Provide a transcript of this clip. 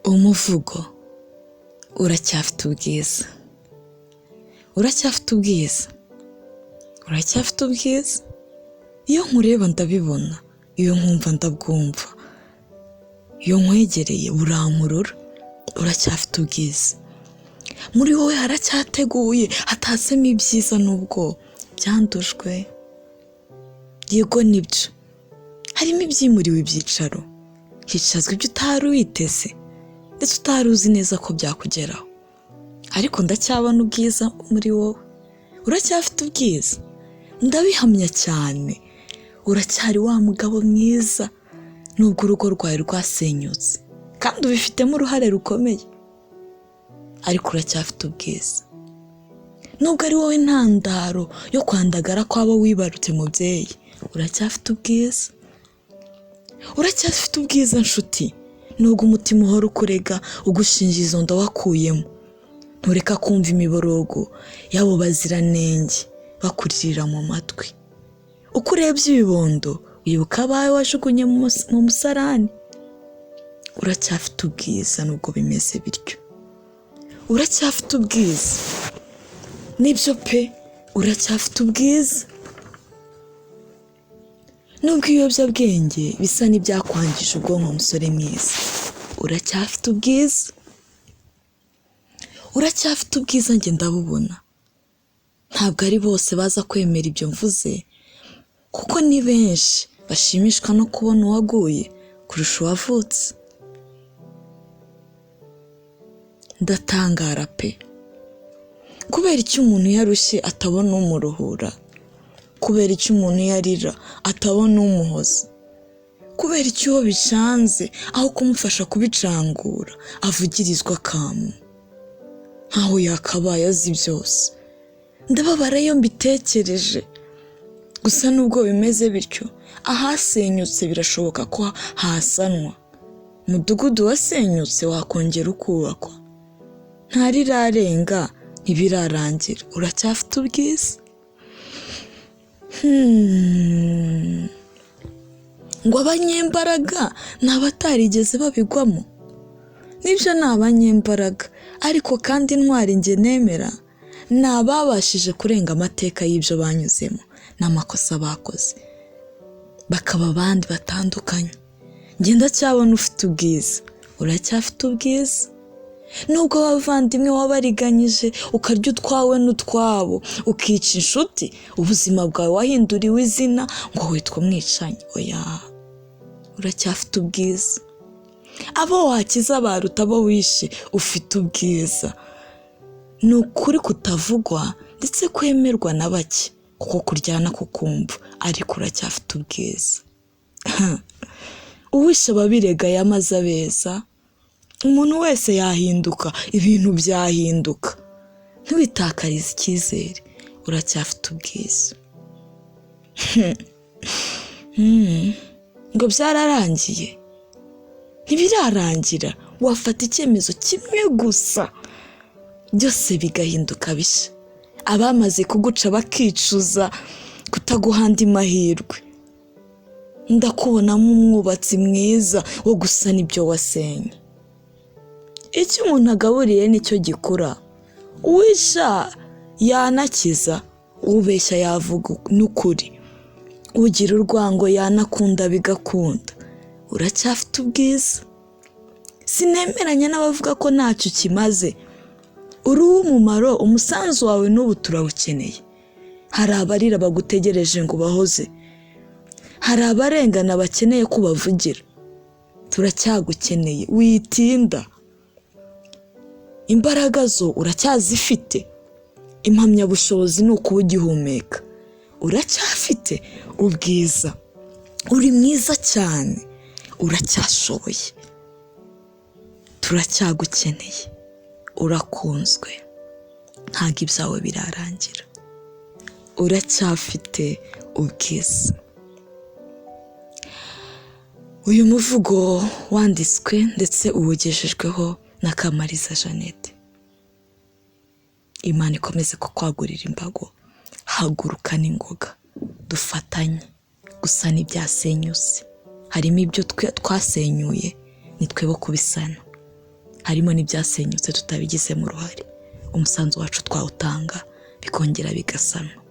Umuvugo. Uracyafite ubwiza. Uracyafite ubwiza. Uracyafite ubwiza. Iyo nkureba ndabibona, iyo nkumva ndabwumva, iyo nkwegereye burankurura. Uracyafite ubwiza. Muri wowe haracyateguye, hatatsemo ibyiza nubwo byandujwe. Yego nibyo, harimo ibyimuriwe ibyicaro, hicazwa ibyo utari witeze ndetse utari uzi neza ko byakugeraho, ariko ndacyabona ubwiza muri wowe. Uracyafite ubwiza, ndabihamya cyane. Uracyari wa mugabo mwiza nubwo urugo rwawe rwasenyutse kandi ubifitemo uruhare rukomeye, ariko uracyafite ubwiza. Nubwo ari wowe ntandaro yo kwandagara kw'abo wibarutse mubyeyi, uracyafite ubwiza. Uracyafite ubwiza nshuti, nubwo umutima uhora ukurega ugushinja izo nda wakuyemo. Ntureka kumva imiborogo y'abo baziranenge bakuririra mu matwi. Uko urebye ibibondo wibuka abawe wajugunye mu musarani. Uracyafite ubwiza nubwo bimeze bityo. Uracyafite ubwiza. Nibyo pe, uracyafite ubwiza. Nubwo ibiyobyabwenge bisa n'ibyakwangije ubwonko musore mwiza, uracyafite ubwiza. Uracyafite ubwiza, njye ndabubona. Ntabwo ari bose baza kwemera ibyo mvuze, kuko ni benshi bashimishwa no kubona uwaguye kurusha uwavutse. Ndatangara pe. Kubera icyo umuntu yarushye atabona umuruhura? Kubera icyo umuntu yarira atabona umuhoza? Kubera icyo uwo bicanze aho kumufasha kubicangura avugirizwa akamu nkaho yakabaye azi byose? Ndababara iyo mbitekereje. Gusa nubwo bimeze bityo, ahasenyutse birashoboka ko hasanwa. Umudugudu wasenyutse wakongera ukubakwa. Ntarirarenga, ntibirarangira. Uracyafite ubwiza. Ngo abanyembaraga ni abatarigeze babigwamo. Nibyo ni abanyembaraga, ariko kandi intwari njye nemera ni ababashije kurenga amateka y'ibyo banyuzemo n'amakosa bakoze, bakaba abandi batandukanye. Njye ndacyabona ufite ubwiza. Uracyafite ubwiza. Nubwo abavandimwe wabariganyije ukarya utwawe n'utwabo, ukica inshuti, ubuzima bwawe wahinduriwe izina ngo witwa umwicanyi. Oya, uracyafite ubwiza. Abo wakiza baruta abo wishe, ufite ubwiza. Ni ukuri kutavugwa ndetse kwemerwa na bake, kuko kuryana kukumva, ariko uracyafite ubwiza. Uwishe ababirega yamaze abeza. Umuntu wese yahinduka, ibintu byahinduka. Ntiwitakarize icyizere. Uracyafite ubwiza. Ngo byararangiye? Ntibirarangira. Wafata icyemezo kimwe gusa, byose bigahinduka bishya. Abamaze kuguca bakicuza kutaguha andi mahirwe. Ndakubonamo umwubatsi mwiza wo gusana ibyo wasenye. Icyo umuntu agaburiye nicyo gikura. Uwisha yanakiza, ubeshya yavuga n'ukuri. Ugira urwango yanakunda bigakunda. Uracyafite ubwiza. Sinemeranya n'abavuga ko ntacyo kimaze. Uri uw'umumaro, umusanzu wawe n'ubu turawukeneye. Hari abarira bagutegereje ngo bahoze. Hari abarengana bakeneye ko bavugira. Turacyagukeneye, witinda. Imbaraga zo uracyazifite. Impamyabushobozi ni ukuba ugihumeka. Uracyafite ubwiza. Uri mwiza cyane. Uracyashoboye. Turacyagukeneye. Urakunzwe. Ntabwo ibyawe birarangira. Uracyafite ubwiza. Uyu muvugo wanditswe ndetse uwugejejweho na Kamariza Jeannette. Imana ikomeze kukwagurira imbago. Haguruka n'ingoga, dufatanye gusana ibyasenyutse. Harimo ibyo twasenyuye, ni twebo kubisana. harimo n'ibyasenyutse tutabigizemo uruhare. Umusanzu wacu twawutanga bikongera bigasanwa.